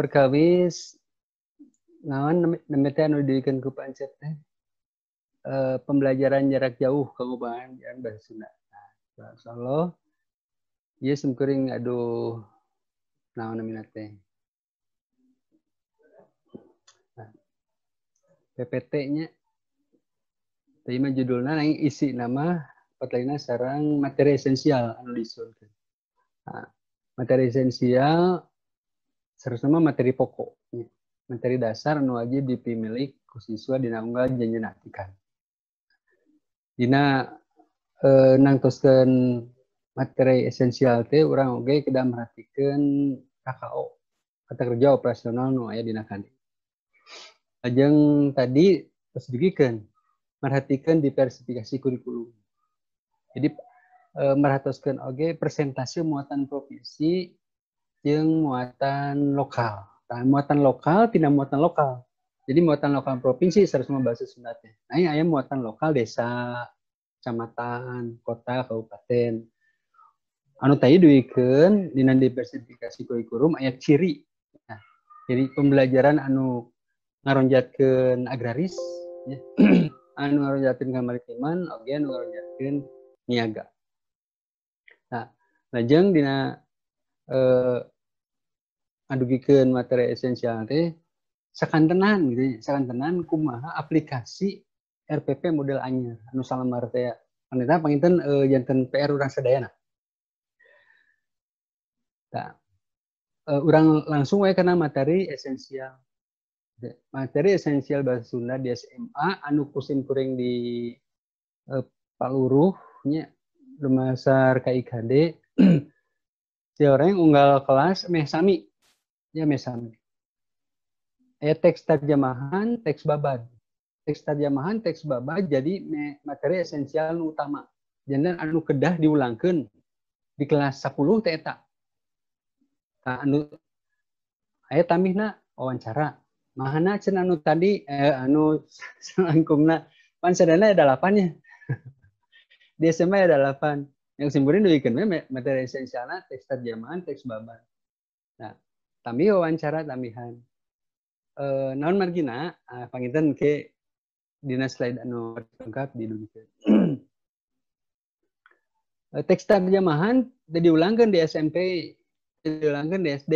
perkawis naon namanya anu dikeun ku pancet teh pembelajaran jarak jauh pengubahan bahasa Sunda. Nah, insyaallah ieu sumkuring aduh naon namina teh. Nah, PPT-nya tadi mah judulna isi nama lainna sareng materi esensial anu disunkeun. Nah, materi esensial sareng materi pokok. Materi dasar anu wajib dipimilik ku siswa dina unggal janjenatikan. Dina nangtoskeun materi esensial teh urang oge kedah merhatikeun KKO kata kerja operasional nu aya dina kadi. Lajeng tadi tos digikeun merhatikeun diversifikasi kurikulum. Jadi merhatoskeun oge persentase muatan provinsi jeung muatan lokal. Nah, muatan lokal tina muatan lokal. Jadi muatan lokal provinsi sareng bahasa Sunda teh. Nah, aya muatan lokal desa, kecamatan, kota, kabupaten. Anu tadi duikeun dina diversifikasi kurikulum aya ciri. Nah, jadi pembelajaran anu ngaronjatkeun agraris ya. Anu ngaronjatkeun kemaritiman, oge anu ngaronjatkeun niaga. Nah, lajeng dina adugikeun materi esensial teh sakantenan gitu, sakantenan kumaha aplikasi RPP model anyar anu salamar teh paneta panginten janten PR urang sadayana. Nah, urang langsung we kana materi esensial. Materi esensial bahasa Sunda di SMA anu kuring di Paluruh nya Lumasar KIKD Cioreng unggal kelas meh sami. Ya meh sami. Teks terjemahan, teks babad. Teks terjemahan, teks babad jadi materi esensial nu utama. Jadi anu kedah diulangkeun di kelas 10 teh eta. Nah, anu aya tambihna wawancara. Mahana cenah anu tadi anu langkungna pan sadana ada 8 nya. Di SMA ada 8. Yang simpurin duikeun materi esensialna teks terjemahan, teks babad. Nah, tambih wawancara tambihan. Naon margina panginten ke dina slide anu lengkap didugikeun. Teks terjemahan diulangkeun di SMP, diulangkeun di SD.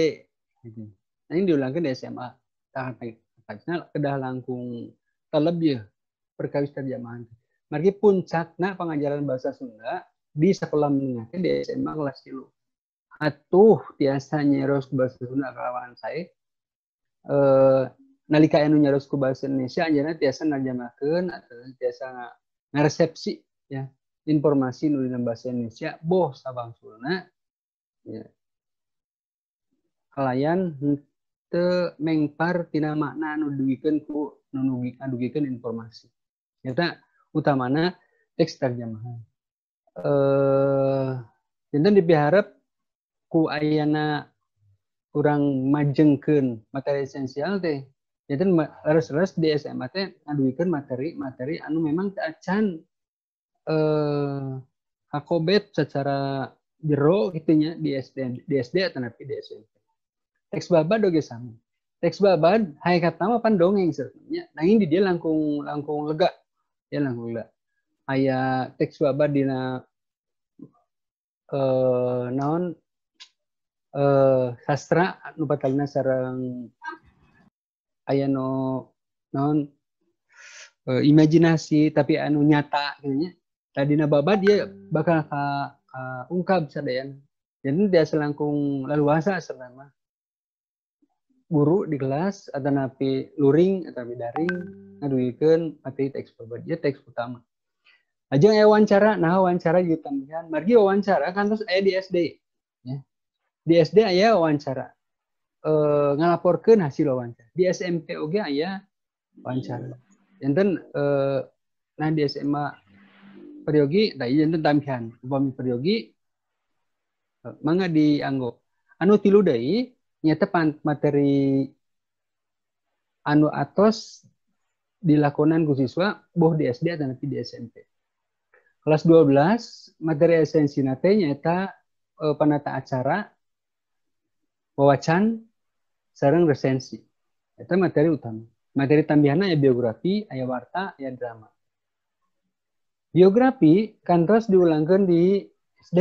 Nah, ini diulangkeun di SMA. Tah kedah langkung telebih perkawis terjemahan. Margi puncakna pengajaran bahasa Sunda di sekolah menengah di SMA kelas 3. Atuh tiasa nyeros bahasa Sunda kalawan saya. Nalika anu nyeros ku bahasa Indonesia anjeunna tiasa narjamahkeun atau tiasa ngaresepsi ya informasi nu dina bahasa Indonesia boh sabangsulna ya. Kalayan teu mengpar tina makna anu dugiikeun ku nu ngadugikeun informasi. Eta utamana teks terjemahan. Janten dipiharep ku ayana urang majengkeun materi esensial teh. Janten leres-leres di SMA teh ngaduikeun materi anu memang teu acan kakobet secara jero kitu nya di SD atau napi di SMP. Teks babad oge sami. Teks babad hakikatna mah pan dongeng sebenarnya. Nanging di dia langkung lega. Ya langkung lega. Aya teks babad dina naon sastra nu batalna sareng aya no naon imajinasi tapi anu nyata gitu nya. Tadina babad dia bakal ungkap sadayana. Jadi dia selangkung leluasa sebenarnya. Guru di kelas atau napi luring atau napi daring ngaduikeun materi teks babad. Dia teks utama. Ajeng aya wawancara, nah wawancara jadi tambahan. Margi wawancara kan terus aya di SD. Ya. Di SD aya wawancara. Ngalaporkeun hasil wawancara. Di SMP oge aya wawancara. Janten nah di SMA periogi, da janten tambahan. Upami periogi mangga dianggo. Anu tilu deui nyata materi anu atos dilakonan ku siswa boh di SD atau di SMP. Kelas 12 materi esensi nate nyata penata acara wawacan sareng resensi. Itu materi utama. Materi tambahanna ya biografi, aya warta, aya drama. Biografi kan terus diulangkan di SD,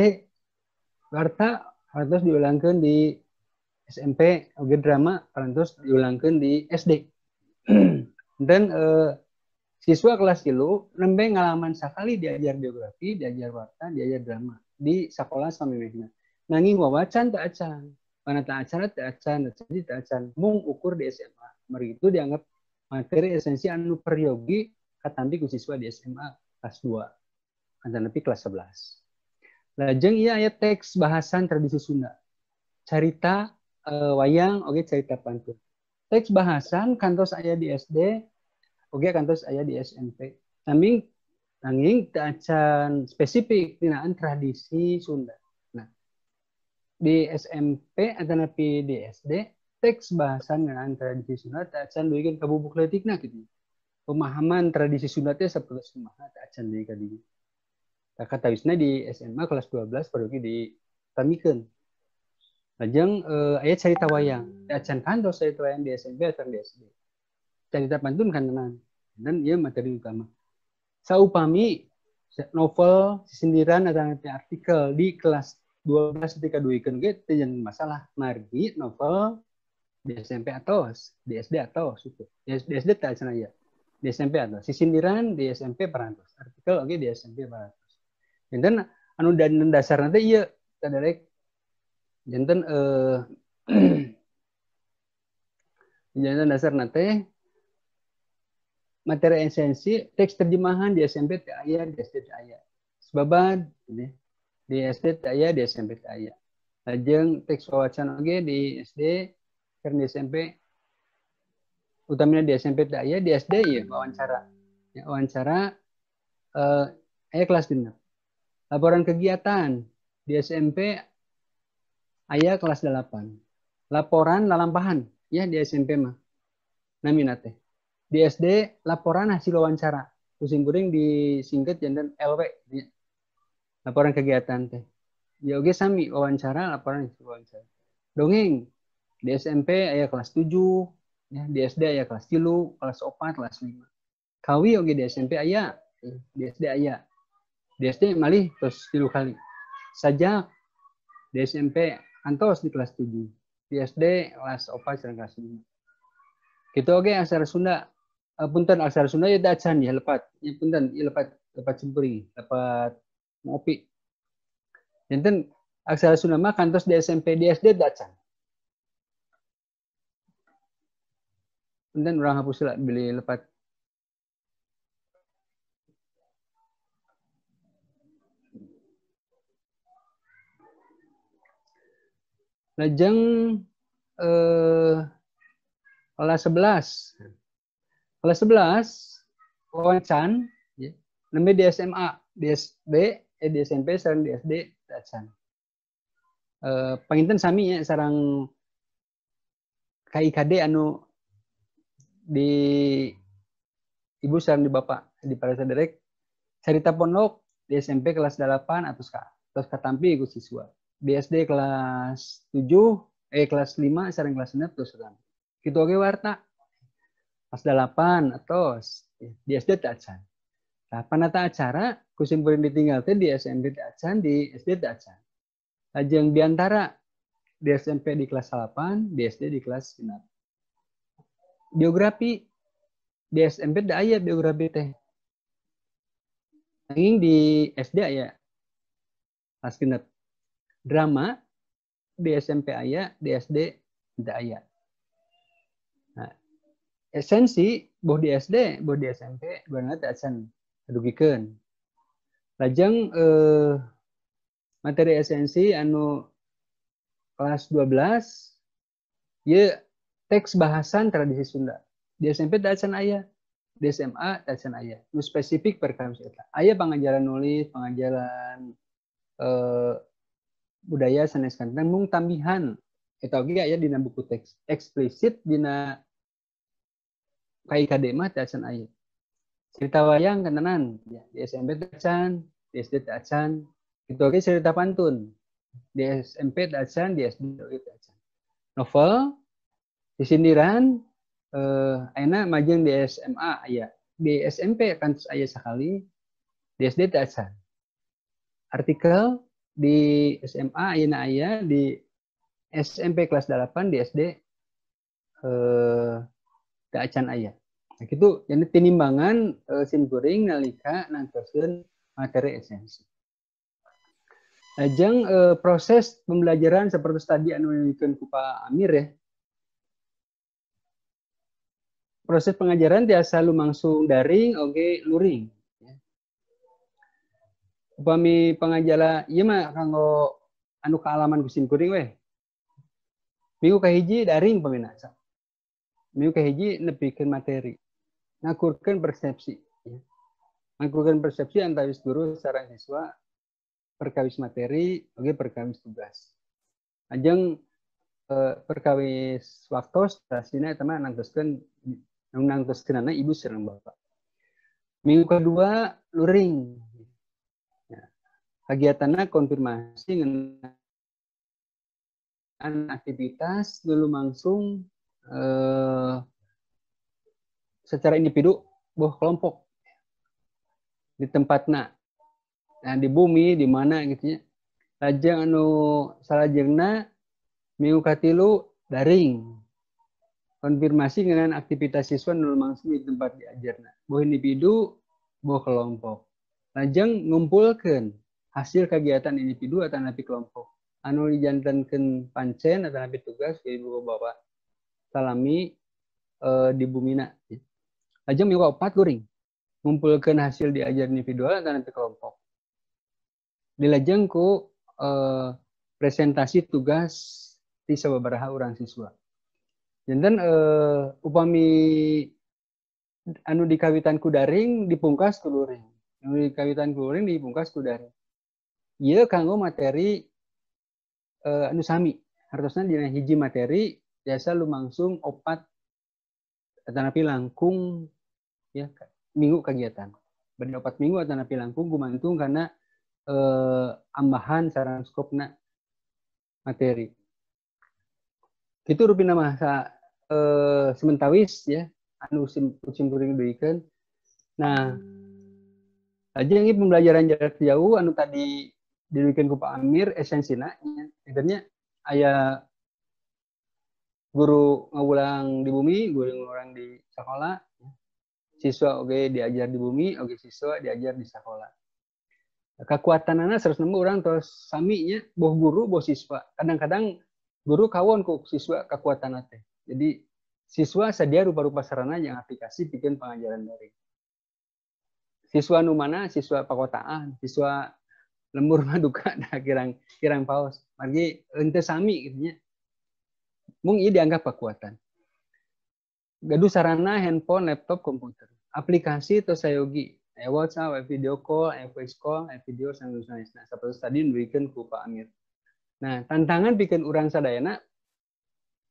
warta harus diulangkan di SMP, oke drama kan terus diulangkan di SD. Dan siswa kelas 3 nembe ngalaman sekali diajar biografi, diajar warta, diajar drama di sekolah samemehna. Nanging wawacan teu acan. Mana teu acan teu acan, jadi teu acan. Mung ukur di SMA. Mari itu dianggap materi esensi anu peryogi katampi ku siswa di SMA kelas 2. Antara nepi kelas 11. Lajeng ieu aya teks bahasan tradisi Sunda. Carita wayang oge carita pantun. Teks bahasan kantos aya di SD, oge kantos aya di SMP. Nanging teu acan spesifik tinaan tradisi Sunda. Nah, di SMP atau nepi di SD teks bahasan ngeunaan tradisi Sunda teu acan duikeun ka bubuk leutikna gitu. Pemahaman tradisi Sunda teh sapertos kumaha teu acan deui ka dieu. Katawisna di SMA kelas 12 barugi ditamikeun. Lajeng aya carita wayang. Teu acan kantos carita wayang di SMP atau di SD. Carita pantun kan tenan. Dan ieu materi utama. Saupami novel sindiran atau artikel di kelas 12 ketika duikeun ge teu jeung masalah. Margi novel di SMP atau di SD atau gitu. Di SD teu acan aya. Di SMP atau sindiran di SMP parantos. Artikel oge di SMP parantos. Janten anu dasarna teh ieu saderek. Janten janten dasarna teh materi esensi teks terjemahan di SMP teu aya, di SD teu aya. Sebaban di SD teu aya, di SMP teu aya. Lajeng teks wawacan oge di SD, di SMP utamanya di SMP teu aya, di SD ya wawancara. Ya, wawancara aya kelas genep. Laporan kegiatan di SMP aya kelas 8. Laporan lalampahan ya di SMP mah. Namina teh. Di SD laporan hasil wawancara. Pusing kuring disingkat jantan LW. Ya. Laporan kegiatan teh. Ya oge sami wawancara, laporan hasil wawancara. Dongeng di SMP aya kelas 7, ya di SD aya kelas 3, kelas 4, kelas 5. Kawi oge di SMP aya, di SD aya. Di SD malih terus 3 kali. Sajak di SMP antos di kelas 7. Di SD kelas 4 sareng kelas 5. Kitu oge aksara Sunda. Punten aksara Sunda ya dacan ya lepat. Ya punten ya lepat cempuri, lepat ngopi. Janten aksara Sunda mah kantos di SMP di SD dacan. Punten urang hapus lah beli lepat. Lajeng kelas 11. Kelas 11 wawacan ya. Nembe di SMA, di SD, di SMP sareng di SD dacan. Panginten sami ya sareng KIKD anu di ibu sareng di bapak di para saderek carita pondok di SMP kelas 8 terus katampi ku siswa. Di SD kelas 7 kelas 5 sareng kelas 6 terus katampi. Kitu oge warta. Kelas 8 atau di SD teu acan. Nah, panata acara kusimpurin ditinggal teh di SMP teu acan, di SD teu acan. Lajeng diantara di SMP di kelas 8, di SD di kelas 6. Biografi di SMP teu aya biografi teh. Nanging di SD aya. Kelas 6. Drama di SMP aya, di SD teu aya. Nah, esensi boh di SD, boh di SMP, beunang teu acan kadugikeun. Lajeng materi esensi anu kelas 12 ye teks bahasan tradisi Sunda. Di SMP teu acan aya, di SMA teu acan aya. Nu spesifik perkara eta. Aya pangajaran nulis, pangajaran budaya sanes kanten mung tambihan eta oge aya dina buku teks. Eksplisit dina KIKD mah teu acan aya. Cerita wayang kentenan ya, di SMP teu acan, di SD teu acan. Itu oge cerita pantun. Di SMP teu acan, di SD teu acan. Novel Di sindiran ayeuna majeng di SMA aya. Di SMP kan aya sakali, di SD teu acan. Artikel di SMA ayeuna aya, di SMP kelas 8, di SD teu acan aya. Nah, gitu jadi tinimbangan simkuring nalika nangtoskeun materi esensi. Ajeng proses pembelajaran seperti tadi anu dijelaskeun ku Pak Amir ya. Proses pengajaran tiasa lumangsung daring oge luring. Upami pengajala ieu mah kanggo anu kaalaman ku simkuring we. Minggu kahiji daring pamina. Minggu kahiji nepikeun materi. Ngakurkeun persepsi. Ngakurkeun persepsi antawis guru sareng siswa perkawis materi oge perkawis tugas. Ajeng perkawis waktos tasina eta mah nangtoskeunana ibu sareng bapak. Minggu kedua luring. Kegiatanna konfirmasi ngeunaan aktivitas dulu langsung secara individu boh kelompok di tempatna. Nah, di bumi di mana gitu ya. Lajeng anu salajengna minggu katilu daring. Konfirmasi ngeunaan aktivitas siswa nu langsung di tempat diajarna. Boh individu, boh kelompok. Lajeng ngumpulkeun hasil kegiatan individu atau napi kelompok. Anu dijantankeun pancen atau napi tugas ke ibu bapak salami di bumina. Lajeng minggu 4 luring. Ngumpulkeun hasil diajar individual atau napi kelompok. Dilajeng ku presentasi tugas di sababaraha urang siswa. Janten upami anu dikawitan ku daring dipungkas ku luring. Anu dikawitan ku luring dipungkas ku daring. Ieu kanggo materi anu sami. Hartosna dina hiji materi biasa lumangsung 4 atanapi langkung ya minggu kegiatan. Bade 4 minggu atanapi langkung gumantung karena ambahan sareng skopna materi. Kitu rupina masa sementawis ya anu simkuring duikeun. Nah, aja ini pembelajaran jarak jauh anu tadi dibikin ku Pak Amir esensina intinya aya guru ngawulang di bumi, guru ngawulang di sekolah, siswa oge diajar di bumi, oge siswa diajar di sekolah. Kekuatanana harus nemu orang terus saminya boh guru boh siswa. Kadang-kadang guru kawon ku siswa kekuatan teh. Jadi siswa sadia rupa-rupa sarana yang aplikasi bikin pengajaran daring. Siswa nu mana siswa pakotaan, siswa lembur maduka nah kirang paus. Margi henteu sami gitu nya. Mung ieu dianggap kekuatan. Gaduh sarana handphone, laptop, komputer. Aplikasi atau sayogi, WhatsApp, video call, voice call, video sanes-sanesna. Sapertos tadi diberikan ku Pak Amir. Nah, tantangan bikin urang sadayana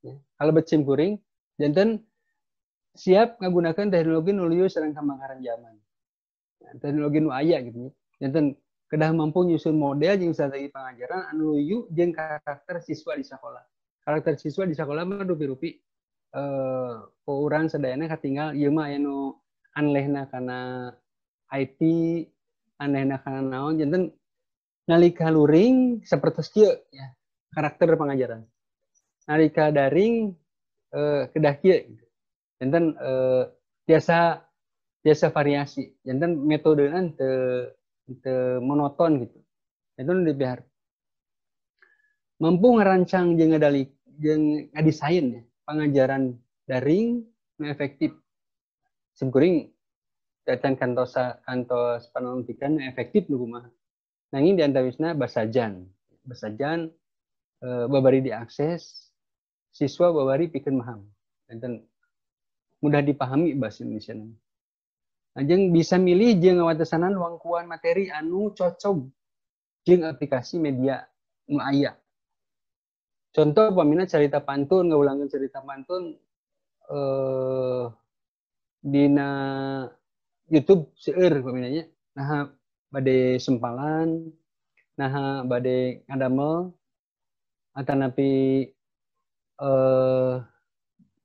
ya, kalau becimkuring janten siap menggunakan teknologi nu lieu sareng kamangkaran zaman. Nah, teknologi nu aya gitu. Janten kedah mampu nyusun model jeung strategi pengajaran anu lieu jeung karakter siswa di sekolah. Karakter siswa di sekolah mah rupi-rupi urang sadayana katinggal ieu mah aya nu anlehna kana IT, anlehna kana naon janten nalika luring sapertos kieu ya karakter pengajaran. Nalika daring kedah kieu janten biasa variasi janten metodena teu monoton gitu. Itu dibihar mampu ngerancang jeung ngadisain ya, pengajaran daring nu efektif. Simkuring datang kantos panontikan efektif nu kumaha. Nanging diantawisna basajan. Basajan babari diakses, siswa babari pikeun maham. Dan mudah dipahami bahasa Indonesia. Ajeng bisa milih jeung ngawatesanan wangkuan materi anu cocok jeung aplikasi media nu aya. Contoh pamina cerita pantun, ngawulangkeun cerita pantun dina YouTube seueur paminanya. Nah, bade sempalan, nah bade ngadamel atanapi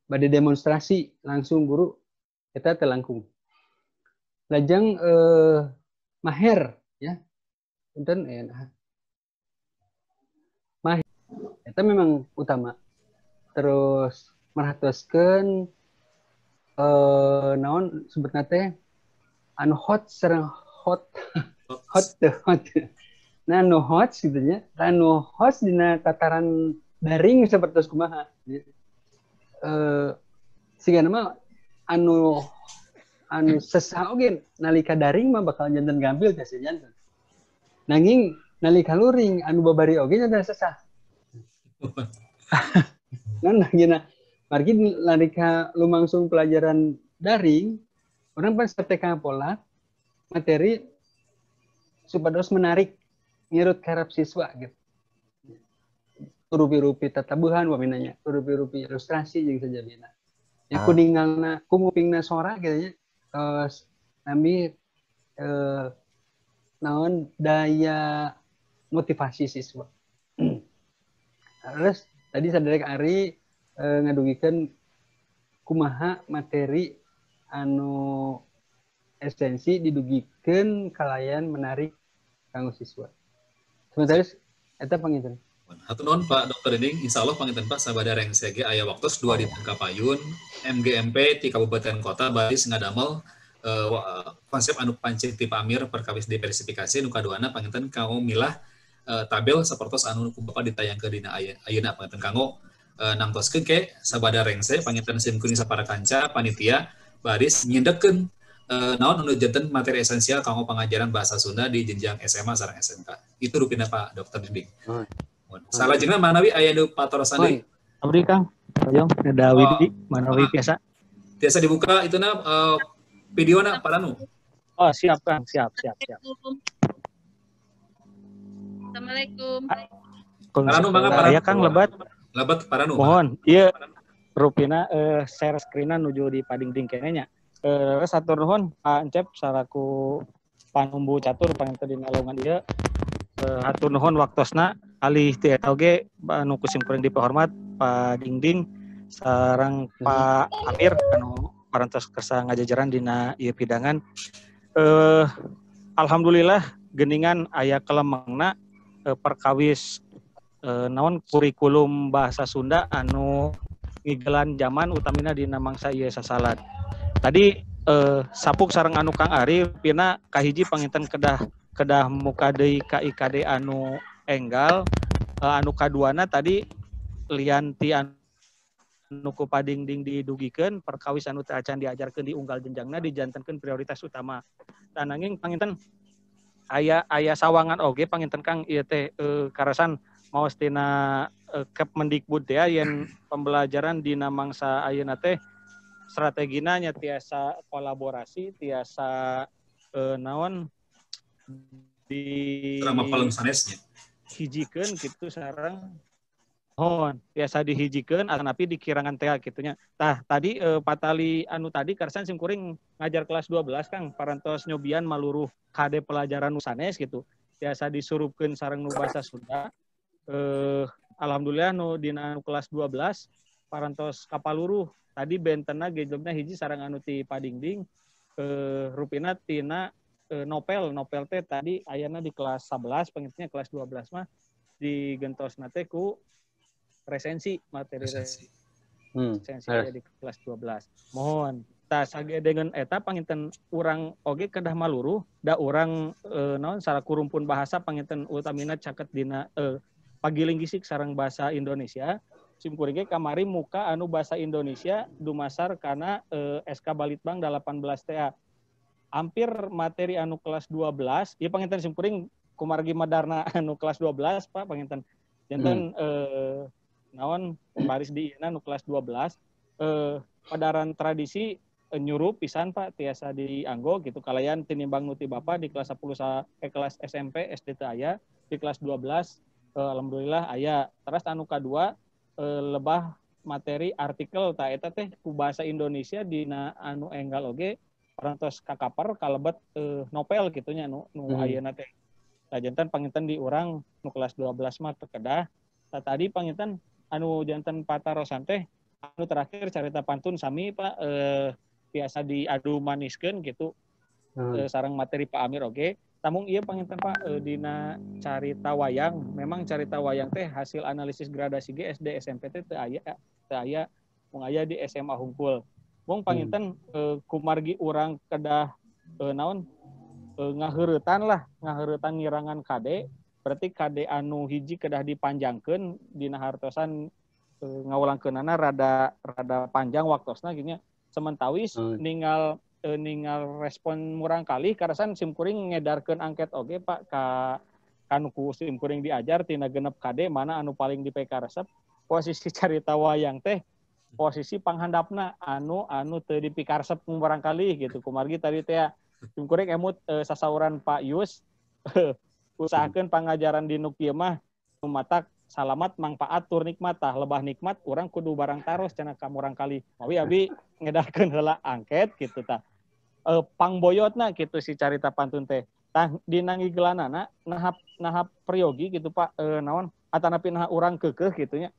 bade demonstrasi langsung guru kita telangkung lajang maher ya punten maher itu memang utama terus merhatoskeun naon sebutna teh anu hot sareng hot hot nah nu hot gitu nya anu hot dina tataran daring sapertos kumaha siga nama anu sesah oge nalika daring mah bakal janten gampil teh janten nanging nalika luring anu babari oge janten sesah nah gina margi nalika lumangsung pelajaran daring orang pas teka pola materi supados menarik ngirut karep siswa gitu rupi-rupi tatabuhan waminanya rupi-rupi ilustrasi jeung sajabina ya kuningalna kumupingna sora gitu nya nami naon daya motivasi siswa terus tadi saderek Ari ngadugikeun kumaha materi anu esensi didugikeun kalayan menarik kanggo siswa sementara eta panginten. Hatur nuhun Pak Dr. Dening, insya Allah panginten Pak sabada rengsege aya waktos 2 dinten kapayun MGMP ti kabupaten kota baris ngadamel konsep anu pancing ti pamir perkawis diversifikasi nu kaduana panginten kanggo milah tabel sapertos anu ku Bapak ditayangkeun dina ayeuna panginten kanggo nangtoskeun ke sabada rengse panginten sim kuring sapara kanca panitia baris nyindekeun naon anu janten materi esensial kanggo pengajaran bahasa Sunda di jenjang SMA sareng SMK. Itu rupina Pak Dr. Dening. Salah jenengan manawi aya nu patorosan deui. Abdi Kang, Pajong, ada Widi, manawi biasa. Biasa dibuka itu videona paranu. Oh, siap Kang, siap. Assalamualaikum. Paranu mangga paranu. Ya Kang lebat paranu. Mohon, ieu rupina share screen-an nuju di padingding keneh nya. Satur nuhun Pak Encep selaku panumbu catur panginten dina lowongan ieu. Hatur nuhun waktosna alih ti eta oge anu kusim kuring dipahormat Pak Dingding sareng Pak Amir anu parantos kersa ngajajaran dina ieu pidangan. Alhamdulillah geuningan aya kelemengna perkawis naon kurikulum bahasa Sunda anu ngigelan zaman utamina dina mangsa ieu sasalad. Tadi sapuk sareng anu Kang Ari pina kahiji panginten kedah muka deui ka IKD anu enggal anu kaduana tadi lianti anu ku padingding didugikeun perkawis anu teu acan diajarkeun di unggal jenjangna dijantenkeun prioritas utama. Nanging panginten aya sawangan oge panginten Kang ieu teh karasan maos tina Kepmendikbud teh yen pembelajaran dina mangsa ayeuna teh strategina nya tiasa kolaborasi tiasa naon di Paling sanesnya hijikeun kitu sareng biasa dihijikeun anapi dikirangan teh kitunya. Tah tadi patali anu tadi karsan sim kuring ngajar kelas 12 Kang parantos nyobian maluruh KD pelajaran nu sanes gitu. Biasa disurupkeun sareng nu basa Sunda. Alhamdulillah nu dina anu kelas 12 parantos kapaluruh. Tadi bentenna gejobna hiji sareng anu ti Padingding rupina tina Nopel teh tadi ayana di kelas 11 pengintinnya kelas 12 mah digentosna teh ku resensi materi resensi aya di kelas 12. Mohon tah sagedengeun eta panginten urang oge kedah maluruh da urang naon saraku rumpun bahasa panginten utamina caket dina pagilingisik sareng bahasa Indonesia simkuring ge kamari muka anu bahasa Indonesia dumasar kana SK Balitbang 18 TA. Hampir materi anu kelas 12, ieu panginten simkuring kumargi madarna anu kelas 12 Pak panginten. Janten naon baris di ieuna anu kelas 12 padaran tradisi nyuruh pisan Pak tiasa dianggo gitu kalayan tinimbang nuti Bapak di kelas 10 kelas SMP SD teh aya di kelas 12 alhamdulillah aya. Terus anu kadua lebah materi artikel ta eta teh ku bahasa Indonesia dina anu enggal oge parantos kakapar kalebet Nopel kitunya nu ayeuna teh. Nah janten panginten di urang nu kelas 12 mah teu kedah. Tadi panginten anu janten patarosan teh anu terakhir carita pantun sami Pak biasa diadu maniskeun gitu sareng materi Pak Amir oge. Namun ieu panginten Pak dina carita wayang, memang carita wayang teh hasil analisis gradasi ge SD SMP teh teu aya mung aya di SMA hungkul. Mung panginten kumargi urang kedah naon ngaheuretan ngirangan KD, berarti KD anu hiji kedah dipanjangkeun dina hartosan ngawulangkeunana rada panjang waktosna gini sementawis ningal respon murang kali karasan simkuring ngedarkeun angket oge Pak ka nuku simkuring diajar tina genep KD mana anu paling dipeka resep posisi carita wayang teh posisi panghandapna anu teu dipikaresep murang kali gitu kumargi tadi teh simkuring emut sasauran Pak Yus usahakeun pangajaran di nu kieu mah matak salamat mangpaat tur nikmat tah lebah nikmat urang kudu barang taros cenah ka murang kali mawi abi ngedarkeun heula angket gitu tah pangboyotna gitu si carita pantun teh tah dina ngigelanana nahap priyogi gitu Pak naon atanapi nah urang keukeuh kitu nya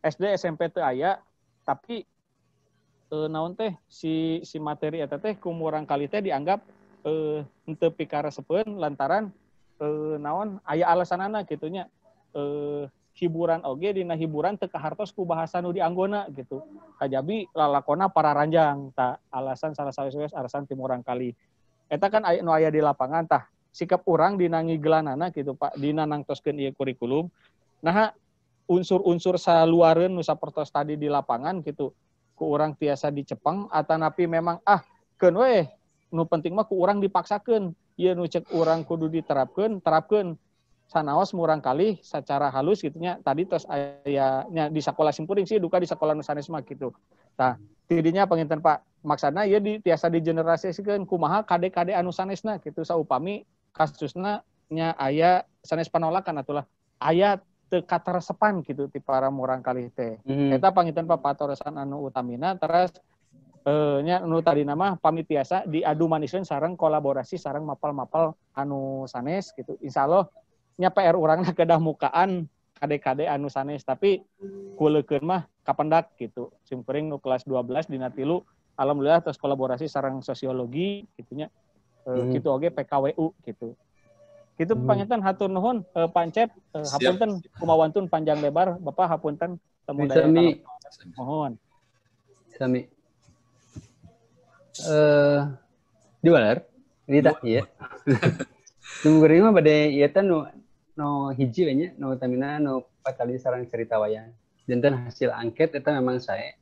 SD SMP teu aya tapi naon teh si materi eta teh ku murang kali teh dianggap henteu pikaresepeun lantaran naon aya alasanana kitu nya hiburan oge dina hiburan teu kahartos ku bahasa nu dianggona gitu. Kajabi lalakona para ranjang tah alasan salah satu alasan tim urang kali. Eta kan nu aya di lapangan tah sikap urang dina ngigelanana gitu Pak dina nangtoskeun ieu kurikulum. Nah unsur-unsur saluareun nu sapertos tadi di lapangan gitu ku urang tiasa dicepeng atanapi memang keun we nu penting mah ku urang dipaksakeun ieu nu cek urang kudu terapkeun sanaos murang kali secara halus gitu nya tadi tos ayanya di sakola simpuring sih duka di sakola nu sanes mah gitu. Tah tidinya panginten Pak maksudna ieu tiasa digenerasikeun kumaha kade-kade anu sanesna gitu saupami kasusna nya aya sanes penolakan atulah aya teu kataresepan gitu ti para murang kali teh. Eta panginten Pak patorosan anu utamina terus nya nu tadi nama pamit tiasa diadu maniskeun sareng kolaborasi sareng mapal-mapal anu sanes gitu. Insyaallah nya PR urangna kedah mukaan kade-kade anu sanes tapi kuleukeun mah kapendak gitu. Simkuring nu kelas 12 dina 3 alhamdulillah tos kolaborasi sareng sosiologi gitunya. Kitu oge PKWU gitu. Kitu panginten hatur nuhun Pancep hapunten kumawantun panjang lebar Bapak hapunten temu daya mohon. Sami. Di waler Rita ieu. Simkuring mah bade ieu teh no hiji we nya no utamina no patali sareng cerita wayang. Janten hasil angket eta memang saya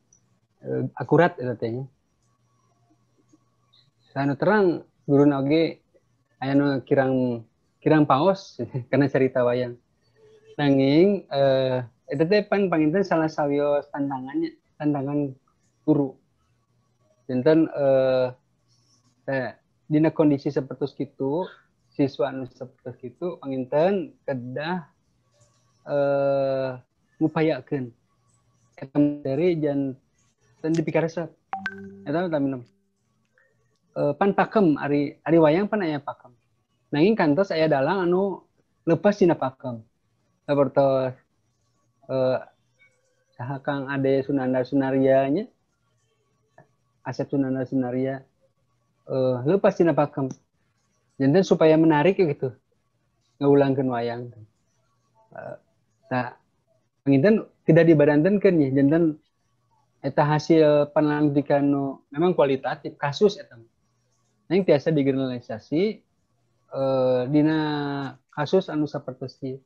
akurat eta teh nya. Sanu terang guruna oge aya nu kirang paos karena cerita wayang. Nanging eta teh panginten salah sawios tantangan guru. Janten dina kondisi seperti itu siswa anu seperti itu panginten kedah ngupayakeun eta materi janten dipikaresep eta utama pan pakem ari wayang pan aya pakem nanging kantos aya dalang anu leupas dina pakem sapertos saha Kang Ade Sunanda Sunaria nya Asep Sunanda Sunaria leupas dina pakem janten supaya menarik gitu ngulangkeun wayang tah panginten tidak dibadantenkeun nya janten eta hasil panantikan nu memang kualitatif kasus eta nang tiasa digeneralisasi dina kasus anu sapertos ieu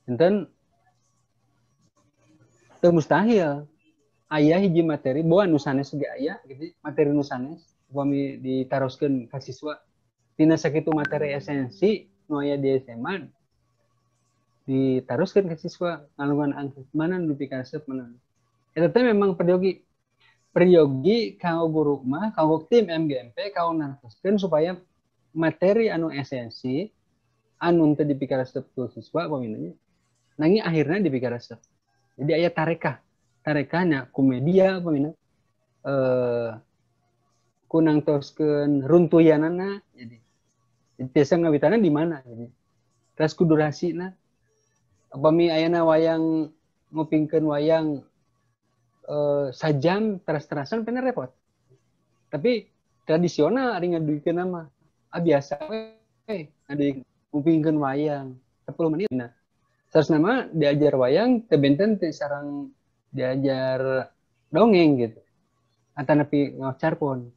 janten teu mustahil aya hiji materi bawa nu sanes ge aya gitu materi nu sanes upami ditaroskeun ka siswa tina sakitu materi esensi nu aya di SMA ditaroskeun ka siswa ngalungan angket mana nu dipikaresep mana eta teh memang peryogi kanggo guru mah kanggo tim MGMP kanggo naroskeun supaya materi anu esensi anu teu dipikaresep ku siswa paminanya nanging akhirna dipikaresep jadi aya tarekahnya ku media pamina ku nangtoskeun runtuyanana jadi biasa ngawitana di mana jadi terus ku durasina upami ayana wayang ngupingkeun wayang sajam teras-terasan pena repot. Tapi tradisional ari ngaduikeun nama biasa we ngupingkeun wayang 10 menit. Nah, terus nama diajar wayang teu benten teu sareng diajar dongeng gitu. Atanapi ngaocar pun.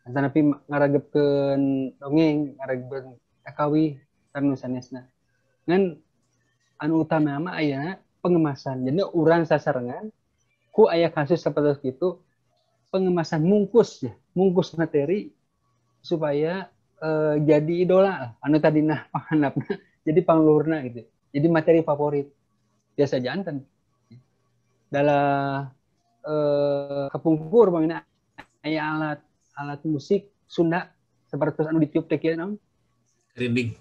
Atanapi ngaragebkeun dongeng, ngaragebkeun akawi anu sanesna. Ngan anu utama mah aya pengemasan. Jadi urang sasarengan ku aya kasus sapertos kitu pengemasan mungkus materi supaya jadi idola lah. Anu tadina panghandapna jadi pangluhurna gitu. Jadi materi favorit. Biasa jantan. Dalam kepungkur bangna aya alat musik Sunda seperti anu ditiup teh kieu naon? Karinding.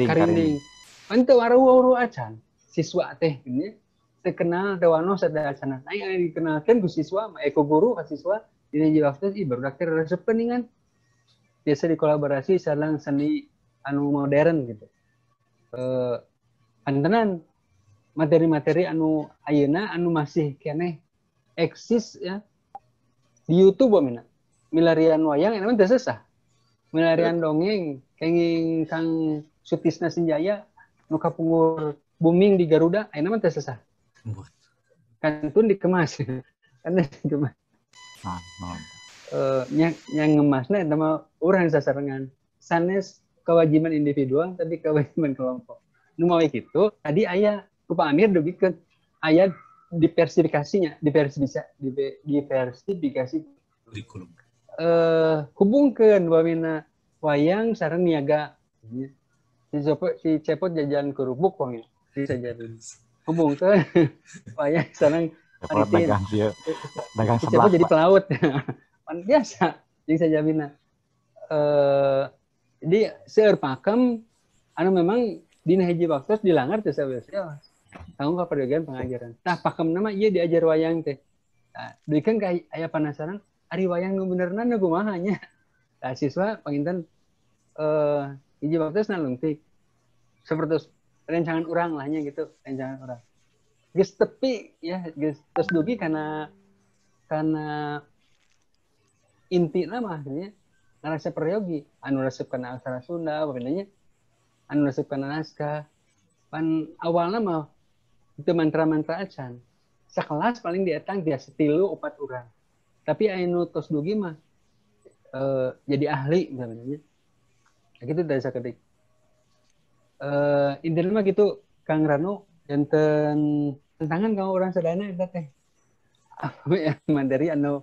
Karinding. Ante waru-waru acan siswa teh gini teu kenal teu wanos ada acana. Aya dikenalkeun ku siswa ku guru ka siswa di waktu barudak teh resep peningan. Biasa dikolaborasi sareng seni anu modern gitu. Pantenan materi-materi anu ayeuna anu masih keneh eksis ya di YouTube mina. Milarian wayang eta mah teu sesah. Milarian dongeng kenging Kang Sutisna Senjaya nu kapungkur booming di Garuda ayeuna mah teu sesah. Kantun dikemas. Kan dikemas. Yang ngemasna eta mah urang sasarengan. Sanes kewajiban individual tapi kewajiban kelompok. Nu mawe kitu tadi aya ku Pak Amir dugikeun aya diversifikasinya, diversifikasi Kurikulum. Hubungkeun wamina wayang sareng niaga. Si cepot jajan kerupuk pamina. Si sajarin. Hubungkeun wayang sareng dagang si cepot jadi pelaut. Pan biasa jeung sajabina. Jadi seueur pakem anu memang dina hiji waktu dilanggar teh sabeuseuh. Tanggung ka padegan pengajaran. Tah pakem nama ieu diajar wayang teh. Nah, duikeun ka aya penasaran ari wayang nu benerna nu kumaha nya. Tah siswa panginten hiji waktu nalungtik. Sapertos rencangan urang lah nya gitu, rencangan urang. Geus tepi ya, geus tos dugi kana intina mah nya ngaresep peryogi, anu resep kana aksara Sunda, pokoknya anu resep kana naskah. Pan awalna mah itu mantra-mantra acan. Sakelas paling dietang biasa 3-4 urang. Tapi anu tos dugi mah jadi ahli misalnya. Nah, gitu dari sakedik. Intinya mah gitu Kang Rano janten tantangan kalau orang sadana eta teh. Apa ya mandiri anu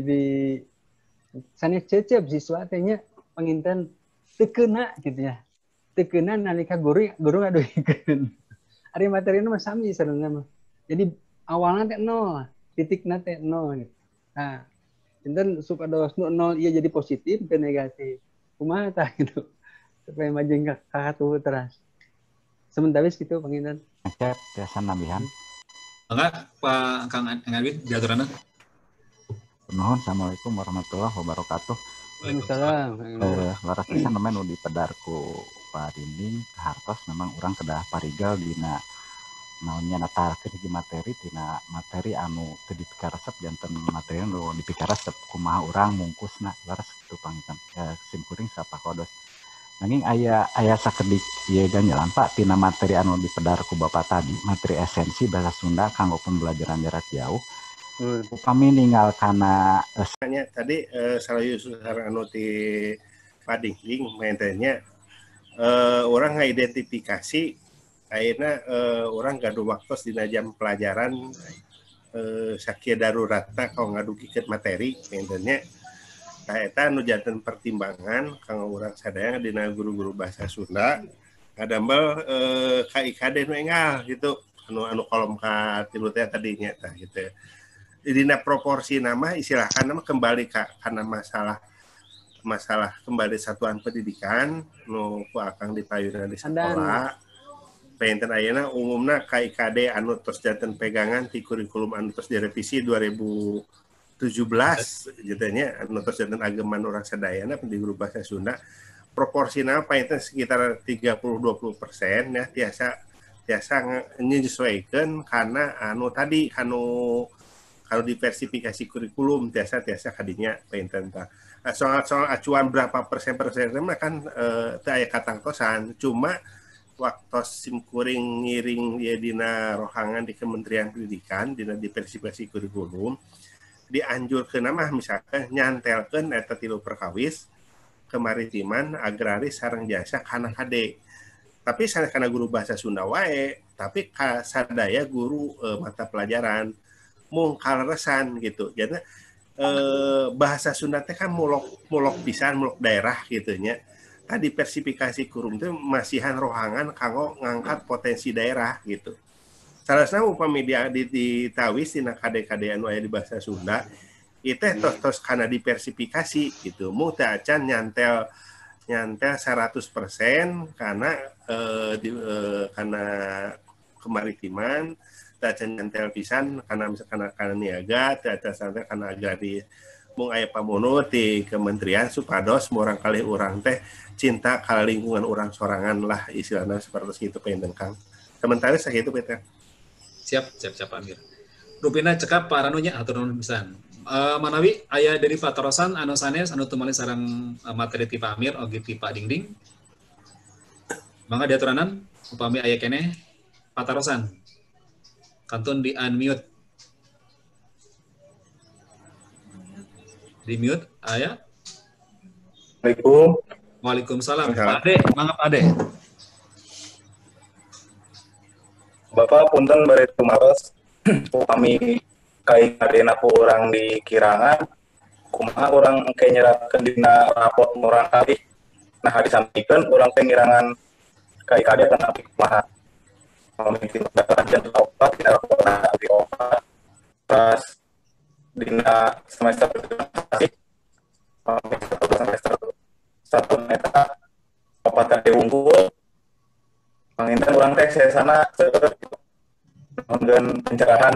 di sanes cecep siswa teh nya panginten teu keuna gitu ya. Teu keuna nalika guru ngaduikeun. Ari materina mah sami sarengna mah. Jadi awalnya teh 0, titikna teh 0 gitu. Nah, enten supados 0 ieu jadi positif ke negatif. Kumaha tah gitu. Supaya maju ka katuh teras. Sementara gitu panginten. Cep biasa nambihan. Enggak, Pak Kang Engawin, diaturanna. Nuhun, assalamualaikum warahmatullahi wabarakatuh. Waalaikumsalam. Laras pisan nemen nu dipedarku Parinding hartos memang orang kedah parigal dina naonnya natarkeun hiji materi tina materi anu teu dipikaresep janten materi anu dipikaresep kumaha urang mungkusna laras kitu pangitan. Simkuring sapakodos. Nanging aya sakedik ieu ganjalan Pak tina materi anu dipedar ku Bapak tadi, materi esensi bahasa Sunda kanggo pembelajaran jarak jauh. Upami ninggal kana tadi Salayus anu ti Padingling maintennya orang ngidentifikasi ayeuna orang gaduh waktu dina jam pelajaran sakieu daruratna kalau ngadugikeun materi maintennya eta anu janten pertimbangan kanggo urang sadaya dina guru-guru bahasa Sunda ngadambel KIKD nu enggal gitu anu kolom ka 3 teh tadinya tah gitu. Dina proporsi nama istilahkan nama kembali karena masalah kembali satuan pendidikan nu ku akang dipayuna di sekolah. Penten ayeuna umumna KIKD anu tos janten pegangan ti kurikulum anu tos direvisi 2017 jadinya anu tos janten ageman urang sadayana di guru bahasa Sunda proporsinya penten sekitar 30-20% ya biasa menyesuaikan karena anu tadi kalau diversifikasi kurikulum biasa kadinya painten tah. Soal acuan berapa persen mah kan teu aya katangtosan, cuma waktu simkuring ngiring ya dina rohangan di Kementerian Pendidikan dina diversifikasi kurikulum dianjurkeun mah misalkan nyantelkeun eta 3 perkawis kemaritiman, agraris, sareng jasa kana kade. Tapi karena guru bahasa Sunda wae, tapi sadaya guru mata pelajaran mung kaleresan gitu. Jadi bahasa Sunda teh kan mulok pisan, mulok daerah gitu nya. Tadi diversifikasi kurum itu masihan rohangan kanggo ngangkat potensi daerah gitu. Salasna upami ditawis dina kade-kade anu aya di bahasa Sunda, itu tos kana diversifikasi gitu. Mung teu acan nyantel 100% karena karena kemaritiman, teu acan nyantel pisan karena misalkan karena niaga, teu acan nyantel karena agraris. Mung aya pamunut di kementerian supados murang kali urang teh cinta ka lingkungan urang sorangan lah istilahna seperti itu pengen Kang. Sementara sakitu Peter. Siap Amir. Rupina cekap paranunya atur nuhun pisan. Manawi aya dari Patarosan anu sanes anu tumali sareng materi ti Pak Amir oge ti Pak Dingding. Mangga diaturanan upami aya keneh Patarosan. Kantun di unmute. Di mute aya. Assalamualaikum. Waalaikumsalam. Pak Ade, mangga Pak Ade. Bapak punten bari tumaros upami kai kadena ku urang di Kirangan kumaha urang engke nyerahkeun dina rapot urang kali nah disampikeun urang teh ngirangan kai kade kana kumaha pamimpin daerah dan opat dina rapot di opat pas dina semester satu meta opat kade unggul panginten urang teh sana dengan pencerahan.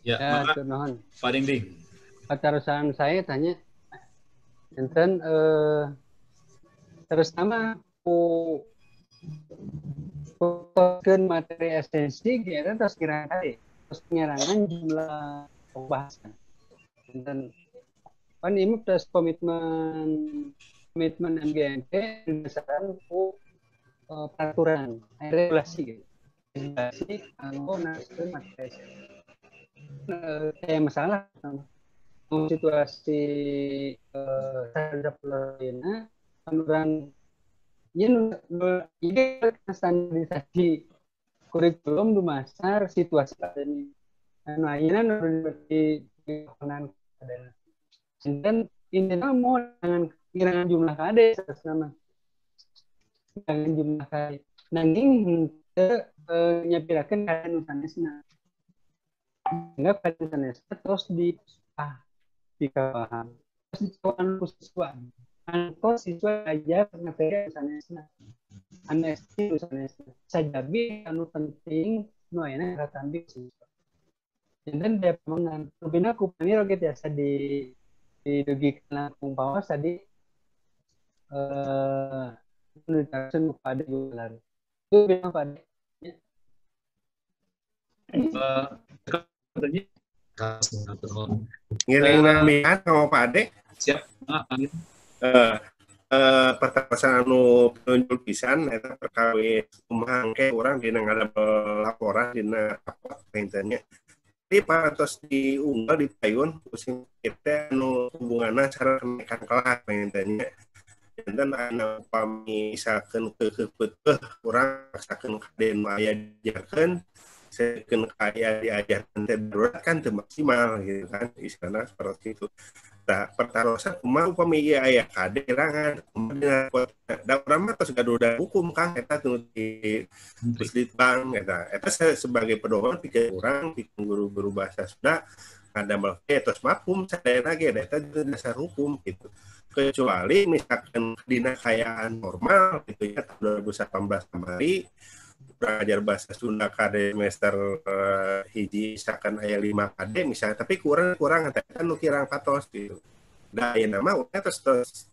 Ya, nuhun. Pak Dingding. Patarosan saya tanya, enten terus nama fokuskan materi esensi kita terus kira-kira terus penyerangan jumlah pembahasan. Enten kan ini terus komitmen MGMP berdasarkan peraturan regulasi gitu. Regulasi kanggo naskeun materi esensi. Kayak masalah situasi terhadap lainnya penurunan ini standarisasi kurikulum di masar situasi ini akhirnya berarti kewenangan ada dan ini mau dengan jumlah kade sama dengan jumlah kade nanti nyapirakan kade nusanesna enggak pada terus dikawal terus dicoba siswa aja materi misalnya anesti misalnya sajabi anu penting nu ayeuna katambi siswa dan dia pengen rubina ku panir oge tiasa di dugikan umpama tadi nulisan pada bulan itu bilang pada ngiring namihan sama Pak Ade. Siap. Amir. Pertapasan anu penunjuk pisan eta perkawis kumaha engke urang dina ngadapel laporan dina rapot pentennya. Di parantos diunggah di payun pusing kita anu hubunganna cara kenaikan kelas pentennya. Dan anu upami misalkeun keukeuh urang maksakeun kade nu aya diajarkeun sekeun kaya diajarkan darurat kan teu maksimal gitu kan istilahna seperti itu. Nah, pertarosan kumaha upami ieu aya kade rangan kumaha da urang mah tos gaduh hukum Kang eta teu di Litbang eta sebagai pedoman pikeun urang pikeun guru-guru bahasa Sunda ngadamel tos mafhum sadayana ge eta dasar hukum gitu. Kecuali misalkan dina kayaan normal gitu ya tahun 2018 kemarin belajar bahasa Sunda kade semester hiji misalkan aya 5 kade misalnya tapi kurang kan nu kirang patos gitu. Da ieu nama urang terus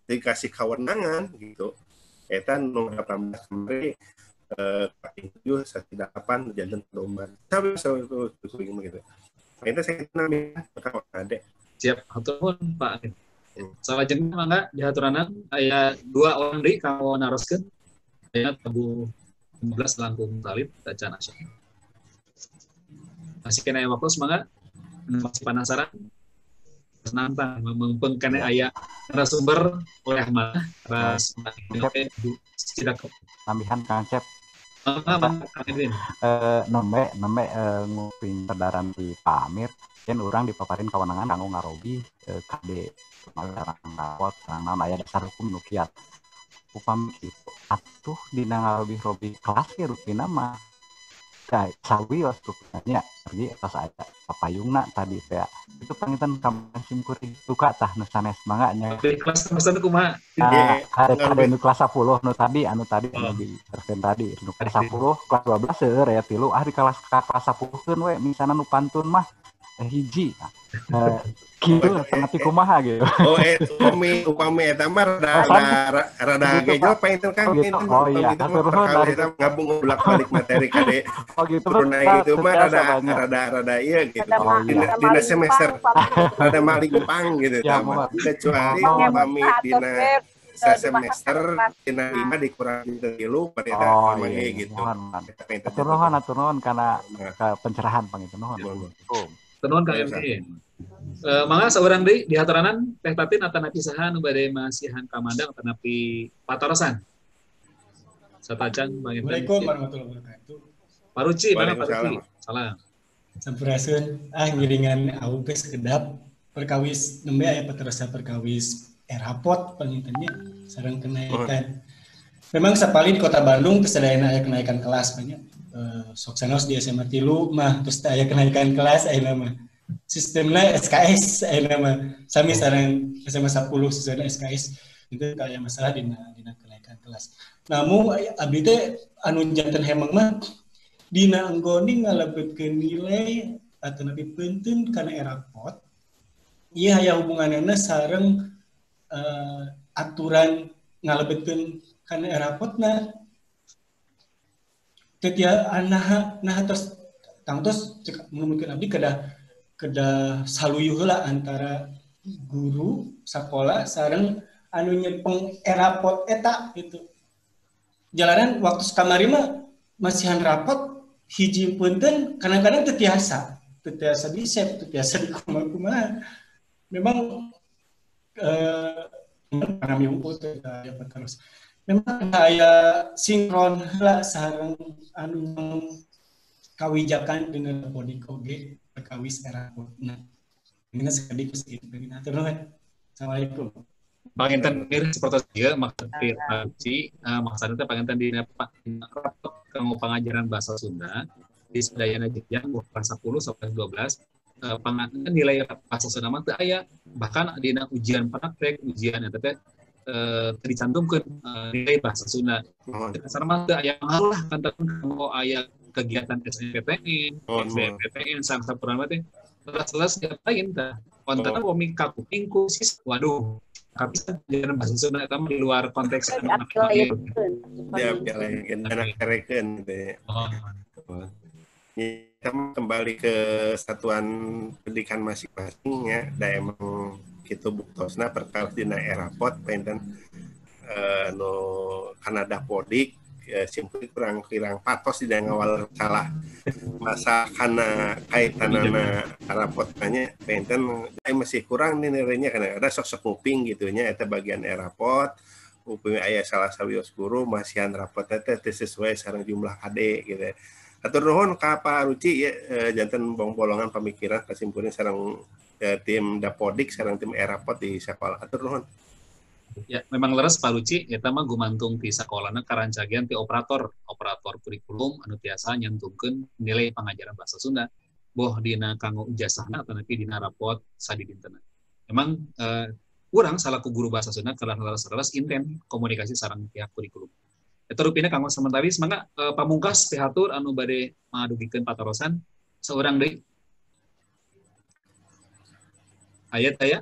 dikasih kewenangan gitu. Eta nu 18 kemarin 7 8 jantan domba. Tapi itu gitu. Itu saya namanya kalau ada. Siap, hatur nuhun Pak. Salah jeneng mangga dihaturanan aya 2 orang deui kanggo naroskeun. Aya tabu 15 langkung talib baca nasional. Masih kena waktu semangat, masih penasaran, nantang mumpung kena aya narasumber oleh mana ras tidak tambahan Kang Cep nembe nguping pedaran di Pamir yen urang dipaparin kawenangan kanggo ngarobi KD marang rapot sareng aya dasar hukum nu kiat upami kitu atuh dina ngarobi-robi kelas ge rutina mah sawi waktu nanya pergi atas ada papayungna tadi teh itu pangitan kamu simkuring suka tah nu sanes manganya di kelas pesan kumaha ada nu kelas 10 nu tadi anu di persen tadi nu kelas 10 kelas 12 seueur ya tilu di kelas 10 keun we misalna nu pantun mah hiji gitu tapi kumaha gitu upami eta mah rada gejo painten Kang oh iya gabung bolak-balik materi kade oh gitu itu mah rada iya gitu dina semester rada malingpang gitu kecuali upami dina semester dina 5 dikurang dulu pada mangga gitu atur nuhun karena pencerahan pangitu nuhun tenuhun Kang MD. Mangga saurang deui di haturanan Teh Tatin atanapi saha nu bade masihan kamandang atanapi patorosan. Satajan panginten. Assalamualaikum warahmatullahi wabarakatuh. Pak Ruci, mana Pak Ruci? Salam. Sampurasun ngiringan auge sekedap perkawis nembe aya patorosa perkawis erapot pangintennya sareng kenaikan. Memang sapali di Kota Bandung teu sadayana aya kenaikan kelas banyak. Sok sanos di SMA 3 mah terus aya kenaikan kelas ayeuna mah. Sistemnya SKS ayeuna mah sami sareng SMA 10 sesuai SKS itu kayak masalah dina kenaikan kelas. Namun abdi teh anu janten hemang mah dina anggoni ngalebetkeun nilai atanapi penting kana erapot. Ieu aya hubunganna sareng aturan ngalebetkeun kana erapotna ketia nah terus tangtos mungkin abdi kedah saluyuh heula antara guru sakola sareng anu nyepeng erapot eta gitu. Jalanan waktu kamari mah masihan rapot hiji punten kadang-kadang teu tiasa disep teu tiasa dikumaha. Memang kami unggul ya terus. Memang aya sinkron heula sareng anu kawijakan dengan podik oge perkawis erapotna. Ini sekedik segitu dengan atur nuhun. Assalamualaikum. Panginten mir seperti ieu maksud Pak Ruci, maksudna teh panginten dina rapot kanggo pangajaran bahasa Sunda di sadayana jenjang kelas 10 sampai 12 pangajaran nilai bahasa Sunda mah teu aya, bahkan dina ujian praktek ujian eta teh dicantumkeun nilai bahasa Sunda. Dasar mah teu aya ngaruh lah kantor kanggo aya kegiatan SNMPTN, SBMPTN sang sapuranna teh kelas diapain tah. Kontena komik kapuping kusis waduh kapisan pelajaran bahasa Sunda eta di luar konteks anak kerekeun gitu ya. Kita kembali ke satuan pendidikan masing-masing ya, da emang kitu buktosna perkara dina erapot painten no Kanada podik simpul kurang patos di ngawal salah masa karena kaitanana erapot nanya painten masih kurang nih nilainya karena ada sok nguping gitunya eta bagian erapot upami aya salah sawios guru masihan rapot teh sesuai sareng jumlah KD gitu. Atur nuhun ka Pak Ruci ya janten bolongan pamikiran kasimpulna sareng tim Dapodik sareng tim erapot di sekolah. Atur nuhun. Ya, memang leres Pak Ruci, eta mah gumantung ti sakolana karancagian ti operator kurikulum anu tiasa nyantumkeun nilai pangajaran bahasa Sunda. Boh dina kanggo ijazahna atanapi dina rapot sadidintena. Memang urang salaku guru bahasa Sunda kelas leres inten komunikasi sareng pihak kurikulum. Eta rupina kanggo samantari mangga pamungkas pihatur anu bade madugikeun patorosan saurang deui. Ayat aya?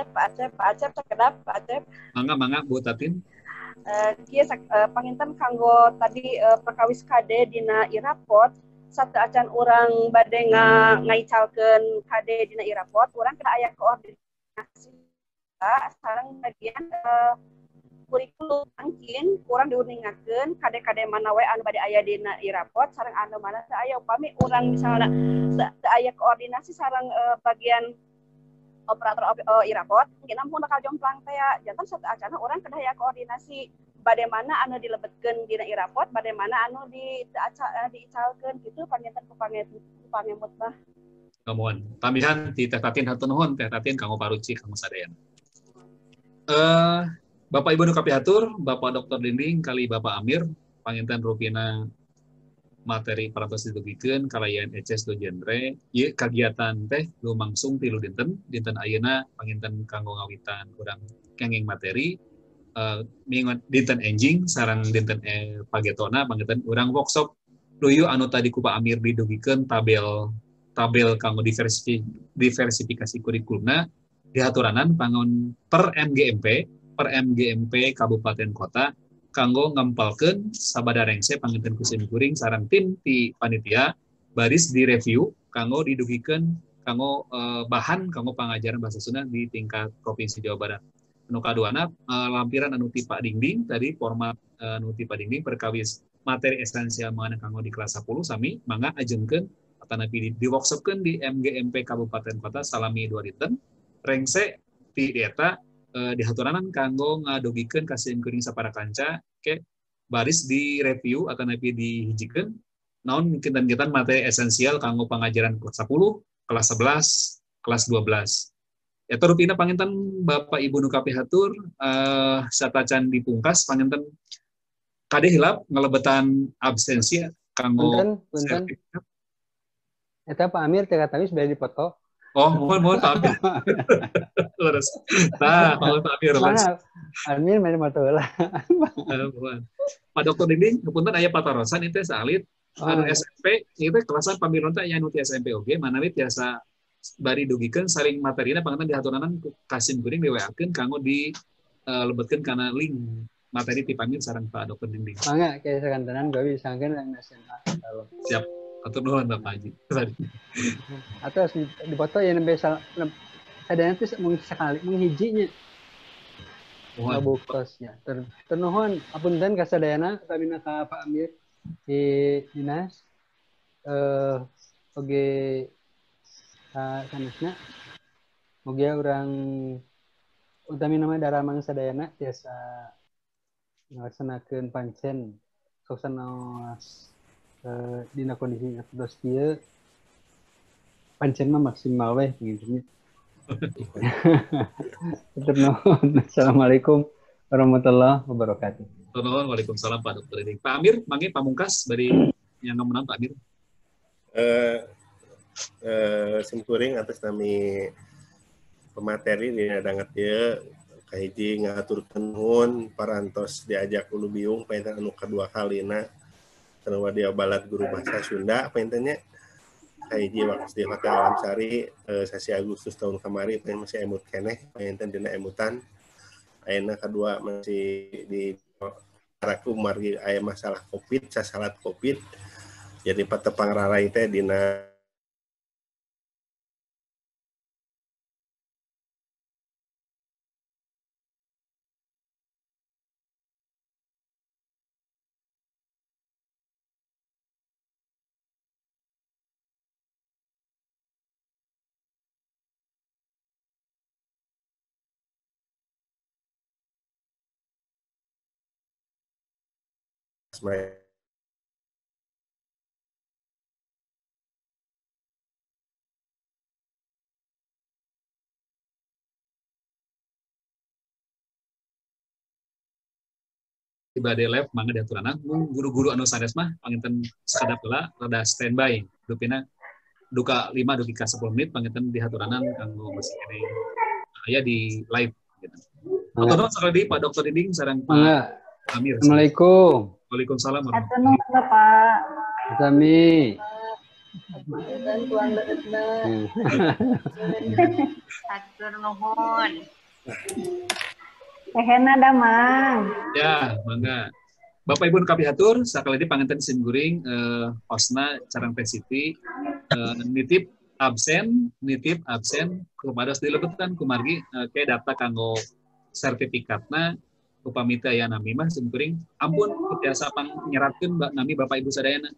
Pak Acep terkedap Pak Acep. Mangga Bu Tatin. Kieu panginten kanggo tadi perkawis KD dina irapot satu acan urang bade ngaicalkeun KD dina irapot urang kena aya koordinasi sareng bagian kurikulum angkin kurang diuningakeun KD-KD mana we anu bade aya dina irapot sareng anu mana teu aya upami urang misalna teu aya koordinasi sareng bagian operator irapot mungkin ampun bakal jomplang teh jantan satu acana orang kedah ya koordinasi bagaimana anu dilebetkeun dina irapot bagaimana anu diicalkeun gitu panginten ku pangemut mah Kamuan tambihan ti Teh Tatin hatur nuhun Teh Tatin kanggo paruci kanggo sadayana. Bapak Ibu nu kapihatur, Bapak Dr. Dinding kali Bapak Amir panginten rupina materi parantos ditugikeun kalayan ECS do genre ieu kagiatan teh lumangsung tilu dinten ayeuna panginten kanggo ngawitan urang kenging materi dinten enjing sareng dinten pagetona panginten urang workshop luyu anu tadi ku Pak Amir didugikeun tabel kanggo diversifikasi kurikulumna dihaturanan pangon per MGMP Kabupaten Kota kanggo ngempalkeun sabada rengse panginten kusim kuring sareng tim ti panitia baris direview kanggo didugikeun kanggo bahan kanggo pangajaran bahasa Sunda di tingkat Provinsi Jawa Barat. Anu kaduana lampiran anu ti Pak Dingding tadi format anu ti Pak Dingding perkawis materi esensial mana kanggo di kelas 10 sami mangga ajengkeun atanapi di workshopkeun di MGMP Kabupaten Kota salami 2 dinten rengse ti eta dihaturanan kanggo ngadugikeun kasih kuring sapara kanca ke baris di review atau napi dihijikeun naon kinten-kinten materi esensial kanggo pangajaran kelas 10, kelas 11, kelas 12. Eta rupina panginten Bapak Ibu nu kapihatur satacan dipungkas panginten kade hilap ngalebetan absensi kanggo punten. Eta Pak Amir teh katawis bade dipoto. Oh, mohon Pak Amir. Leres. Nah, Pak Amir. Mana Amir main moto lah. Pak Dr. Dinding, kepunten aya patarosan itu salit anu SMP itu kelasan pamiron teh aya nu ti SMP oge manawi tiasa bari dugikeun saling materina panganten dihaturanan kasim kuring diweakeun kanggo dilebetkeun kana link materi ti Pamir sareng Pak Dr. Dinding. Mangga kieu sakantenan gawe disangkeun nasional. Siap. Atur nuhun Bapak Haji. Atau di foto yang biasa kadang itu mung sekali menghijinya. Mohon bukosnya. Ternuhun apunten ka sadayana tamina ka Pak Amir di dinas oge sanesna mugia urang utami nama daramang sadayana biasa ngalaksanakeun pancen soksana dina kondisi dos kieu pancen mah maksimal we gitu. Assalamualaikum warahmatullahi wabarakatuh. Waalaikumsalam Pak Dr. Dinding. Pak Amir, mangke pamungkas dari yang menang Pak Amir. Simkuring atas nami pemateri dina danget ieu kahiji ngaturkeun nuhun parantos diajak ulu biung painten anu kadua kalina karena dia balat guru bahasa Sunda paintennya kahiji waktu di Hotel Alam Sari sasi Agustus tahun kemarin pain masih emut keneh painten dina emutan ayeuna kadua masih di paraku margi aya masalah Covid sasalat Covid jadi patepang rarai teh dina Bade lab mangga diaturanan guru-guru anu sanes mah panginten sakadap heula rada standby dupina duka 5 duki ka 10 menit panginten dihaturanan kanggo besi kene aya di live gitu. Atur nuhun sakali Pak Dr. Dinding sareng Pak Amir. Assalamualaikum. Waalaikumsalam warahmatullahi wabarakatuh. Pak. Kami Tuan beutna. Atur nuhun. Tehena damang. Ya, mangga. Bapak Ibu kapihatur, sakali di panganten simguring hostna carang Teh Siti nitip absen kepada dilebetan kumargi ke data kanggo sertifikatna upamita ya nami mah simkuring ampun biasa pang nyeratkeun nami Bapak Ibu sadayana.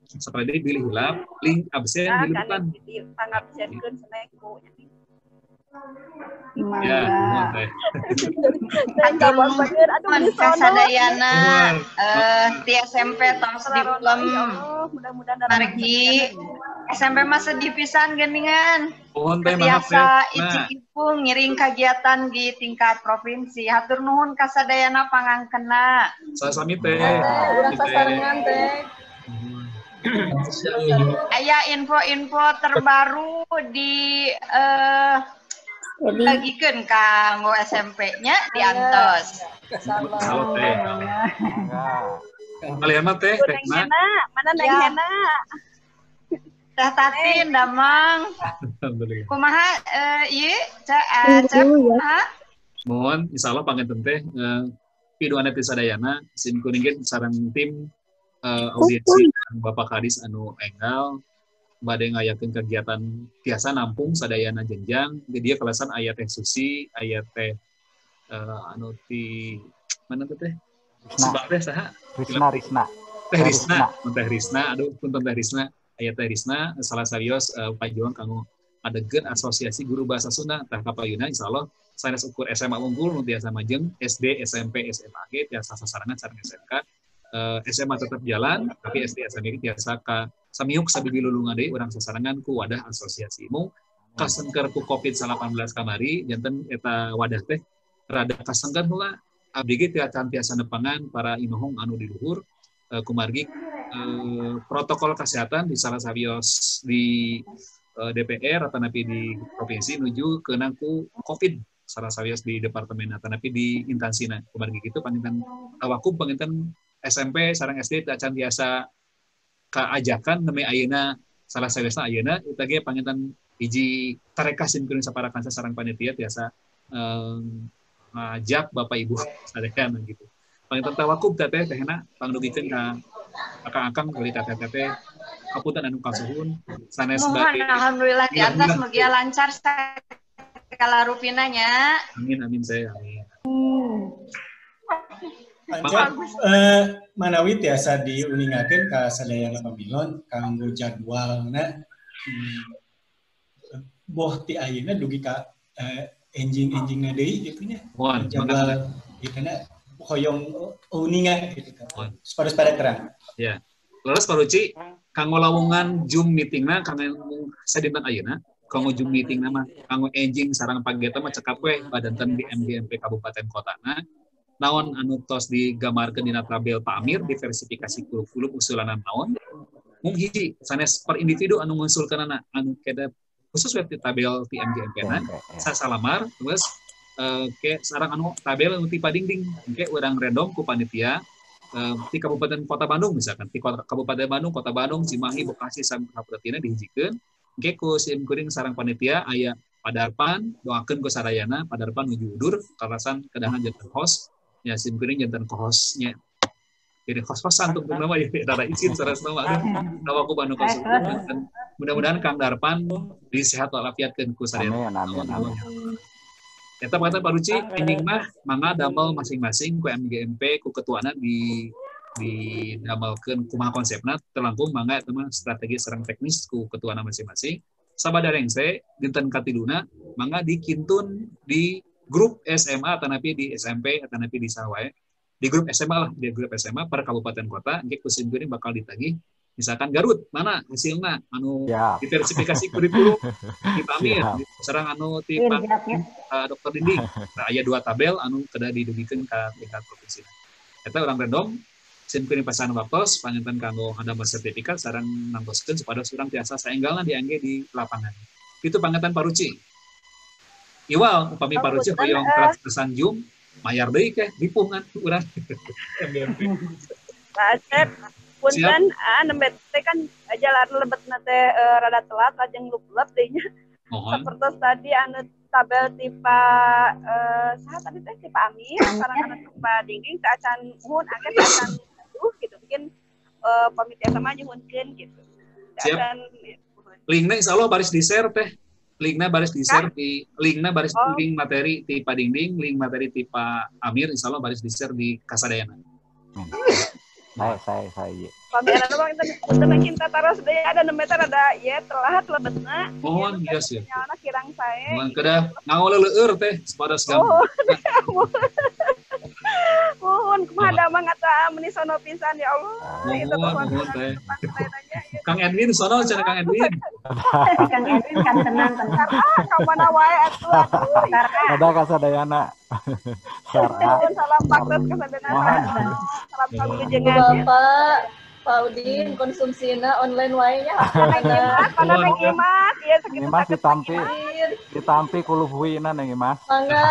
Sakali di pilih hilap link absen dilebetan. Pangabsenkeun cenah ku. Ya, teh. Aduh, kasadayana di SMP tos diplom margi SMP mah sedih pisan geuningan. Pohon teh mangga biasa icik-ipung ngiring kegiatan di tingkat provinsi. Hatur nuhun kasadayana pangangkena. Sasami teh. Urang sasarengan teh. Aya info-info terbaru di bagikeun kanggo SMP-nya di Antos. Halo teh. Kalian mah teh Tekna. Mana Neng Hena? Teh Tatin damang. Alhamdulillah. Kumaha ieu kumaha? Mohon insyaallah panganten teh piduana ti sadayana sim kuningkeun sareng tim audiensi Bapak Kadis anu enggal bade ngayakeun kegiatan tiasa nampung sadayana jenjang jadi kelasan aya Teh Susi aya Teh anu ti mana teh sebab teh saha Risna Teh Risna aduh punten Teh Risna aya Teh Risna salah sarios pajuang kanggo adegeun asosiasi guru bahasa Sunda tah kapayuna insyaallah sanes ukur SMA unggul nu tiasa majeng SD SMP SMA ge tiasa sasarangan sareng SMK SMA tetap jalan tapi SD SMP tiasa ka samiuk sabibi lulungan deui urang sasarangan ku wadah asosiasi mu kasengker ku Covid-19 kamari janten eta wadah teh rada kasengkeun heula abdi ge tiasa nepangan para inohong anu di luhur kumargi protokol kesehatan di salah sawios di DPR atau napi di provinsi menuju ke nangku Covid salah sawios di departemen atau napi di instansina kumargi gitu panginten awakum panginten SMP sareng SD acan biasa kaajakan neme ayeuna salah sawiosna ayeuna eta ge panginten hiji tarekah simkuring saparakan sareng panitia tiasa ngajak Bapak Ibu sadayana gitu. Panginten tawakum teh tehna pangdugikeun ka akang-akang beli teteh kapunten anu kasuhun sanes bade. Alhamdulillah di atas mugi lancar segala rupinanya. Amin saya amin. Manawi tiasa diuningakeun ka sadayana pamilon kanggo jadwalna boh ti ayeuna dugi ka enjing-enjingna deui kitu nya. Jadwal kitana hoyong uningan gitu kan. Supaya pada terang. Ya. Lalu Pak Ruci kanggo lawungan Zoom meetingna kanggo sadinten ayeuna kanggo Zoom meetingna mah kanggo enjing sareng pageta mah cekap we badanten di MGMP Kabupaten Kotana. Naon anu tos digambarkeun dina tabel Pak Amir diversifikasi kurikulum usulanan naon mung hiji sanes per individu anu ngusulkeunana anu keda khusus web di tabel ti MGMP-na sasalamar terus ke sarang anu tabel anu ti padingding ke urang random ku panitia di Kabupaten Kota Bandung misalkan di Kabupaten Bandung Kota Bandung Cimahi Bekasi sampai Kabupaten dihijikeun ke ku sim kuring sarang panitia aya padarpan doakeun ku sadayana padarpan nuju udur kalasan kedahan janten host ya sim kuring janten co-hostnya jadi host-hostan untuk nama ya rada izin saras nama aku Bandung konsultan dan mudah-mudahan Kang Darpan disehat walafiatkeun ku sadayana amin. Eta kata Pak Ruci, ending mah mangga damel masing-masing ku MGMP ku ketuana di damelkeun kumaha konsepna terlangkung mangga eta mah strategi sareng teknis ku ketuana masing-masing. Sabada rengse dinten katiduna mangga dikintun di grup SMA atau napi di SMP atau napi di sawae. Di grup SMA lah, di grup SMA per kabupaten kota engke kusim kuring bakal ditagih. Misalkan Garut, mana hasilnya anu diversifikasi kurikulum di Pamir, sareng anu ti Dr. Dinding. Nah, aya 2 tabel anu kedah didugikeun ka tingkat provinsi. Eta urang random sim kuring pasan waktos panginten kanggo hadamel sertifikat sareng nangtoskeun supados urang tiasa saenggalna diangge di lapangan. Itu panginten Pak Ruci. Iwal upami Pak Ruci hoyong kelas Zoom mayar deui ke dipungan urang. Pak Asep punten nembe teh kan jalan lebetna teh rada telat lajeng lup-lup deui nya. Mohon. Seperti tadi anu tabel tipe saha tadi teh tipe Amir, sekarang anu tipe Dingding teh acan mun angke teh acan gitu. Mungkin komite sama nyuhunkeun gitu. Siap. Linknya insya Allah baris di-share teh. Linknya baris di-share di linknya baris link materi ti Pak Dingding, link materi ti Pak Amir insya Allah baris di-share di Kasadayana. Saya. Pameran bang itu cinta taruh deh ada 6 meter ada ya telah lebetna. Mohon ya sih. Nyana kirang saya. Mohon kedah ngawaleleur teh sepada segala. Mohon kumaha damang eta meni sono pisan ya Allah. Mohon teh. Kang Edwin sono cenah Kang Edwin. Kang Edwin kan tenang. Ka mana wae atuh. Ada Kasadayana. Salam paktet Kasadayana. Salam kawilujengan. Bapak Pak Udin konsumsina online wae-nya. Kana ngimas ieu Ngimas ditampi ku luhuina ngimas. Mangga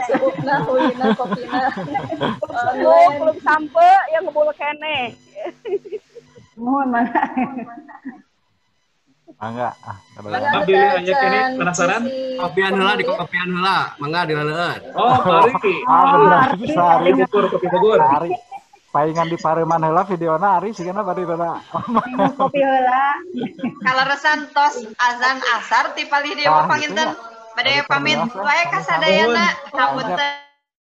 sebutna huina kopina. Belum sampai yang ngebul kene. Mohon mangga. Mangga. Abdi aya kene penasaran? Kopian heula di kopian heula. Mangga dileuleun. Oh, mari ki. Sari kopi Bogor. Sari. Paingan di Pareman heula videona ari sigana bari dana. Kopi heula. Kaleresan tos azan asar ti palih dewa panginten bade pamit wae kasadayana. Hapunten.